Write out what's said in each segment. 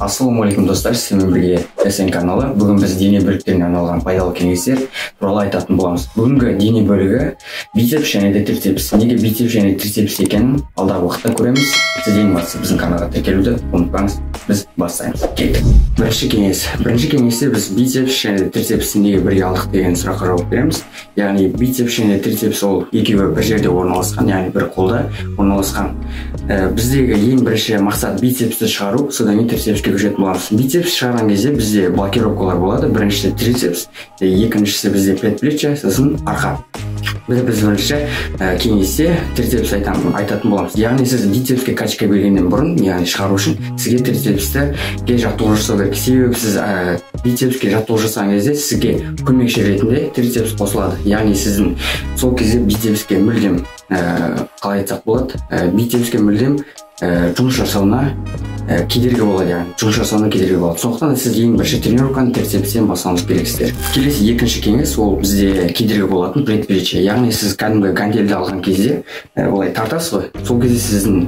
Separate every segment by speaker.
Speaker 1: Ассалаумағалейкум достар, сізбен бірге СН каналы. Бүгін біз дене бөліктеріне арналған пайдалы кеңестер туралы айтатын боламыз. Бүгінгі дене бөлігі бицепс және де трицепс. Неге бицепс және трицепс екенін алдағы уақытта көреміз. Сіз ең бастысы біздің каналға тіркелуді ұмытпаңыз. Біз бастаймыз. Кеттік. Бірінші кеңесте біз бицепс және трицепсті неге бірге алдық деген сұраққа жауап береміз. Яғни бицепс және трицепс ол екеуі бір жерде орналасқан, яғни бір қолда орналасқан. Біздегі ең бірінші мақсат бицепсті шығару, содан кейін трицепске көшетін боламыз. Бицепс шығарған кезде бізде блокировкалар болады. Біріншісі трицепс, екіншісі бізде предплечье, сосын арқа. Біз бірінші кеңесте трицепс айтатын боламыз. Яғни сіз бицепске качка бергеннен бұрын, яғни шығару үшін сізге трицепсті жаттығу жасау керек. Себебі сіз бицепске жаттығу жасаған кезде сізге көмекші ретінде трицепс қосылады. Яғни сіздің сол кезде бицепске мүлдем қалай айтсақ болады, бицепске мүлдем жұмыс жасауына кедергі болады, яғни жұмыс жасауына кедергі болады. Сондықтан сіз ең бірінші тренировканы трицепстен бастауыңыз керексіздер. Келесі екінші кеңес ол бізде кедергі болатын предплечье. Яғни сіз кәдімгі гантельді алған кезде олай тартасыз ғой. Сол кезде сіздің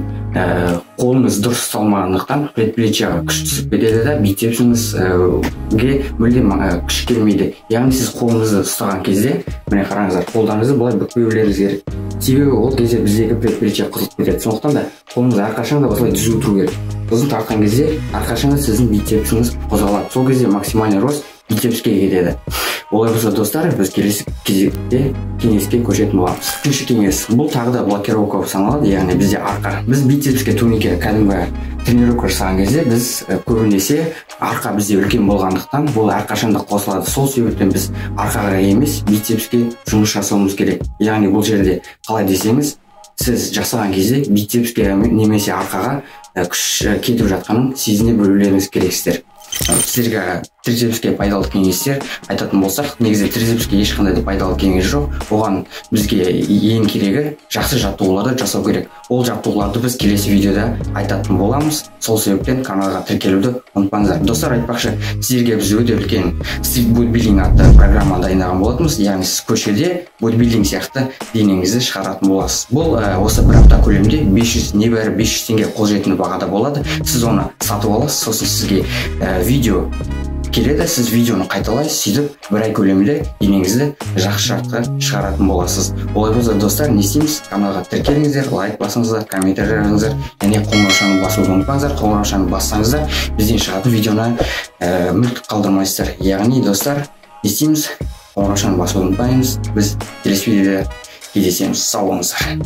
Speaker 1: қолыңыз дұрыс ұсталмағандықтан предплечьеға күш түсіп кетеді да бицепсіңізге мүлдем күш келмейді. Яғни сіз қолыңызды ұстаған кезде, міне қараңыздар, қолдарыңызды былай бүкпеулеріңіз керек. Себебі ол кезде біздегі предплечье қызылып кетеді. Сондықтан да қолыңыз әрқашан да осылай түзу тұру керек. Сосын тартқан кезде әрқашан да сіздің бицепсіңіз қозғалады. Сол кезде максимальный рост бицепске кетеді. Олай болса достар, біз келесі кезекте кеңеске көшетін боламыз. Үшінші кеңес, бұл тағы да блокировка саналады, яғни бізде арқа. Біз бицепске турнике кәдімгі тренировка жасаған кезде біз көбінесе арқа бізде үлкен болғандықтан бұл әрқашан да қосылады. Сол себептен біз арқаға емес бицепске жұмыс жасауымыз керек. Яғни бұл жерде қалай десеңіз, сіз жасаған кезде бицепске немесе арқаға күш кетіп жатқанын сезіне білулеріңіз керексіздер. Сіздерге трицепске пайдалы кеңестер айтатын болсақ, негізі трицепске ешқандай да пайдалы кеңес жоқ. Оған бізге ең керегі жақсы жаттығуларды жасау керек. Ол жаттығуларды біз келесі видеода айтатын боламыз. Сол себептен каналға тіркелуді ұмытпаңыздар. Достар, айтпақшы, сіздерге біз өте үлкен стрит бодибилдинг атты программа дайындаған болатынбыз. Яғни сіз көшеде бодибилдинг сияқты денеңізді шығаратын боласыз. Бұл осы бір апта көлемінде небәрі 500 теңге қолжетімді бағада болады. Сіз оны сатып аласыз, сосын сізге видео келеді, сіз видеоны қайталайсыз, сөйтіп бір ай көлемінде денеңізді жақсы шығаратын боласыз. Олай болса достар, не істейміз? Каналға тіркеліңіздер, лайк басыңыздар, комментарий жазыңыздар, және қоңыраушаны басуды ұмытпаңыздар. Қоңыраушаны бассаңыздар, бізден шығатын видеоны мүлт қалдырмайсыздар. Яғни достар, не істейміз? Қоңыраушаны басуды ұмытпаймыз. Біз келесі видеода кездесеміз. Сау болыңыздар.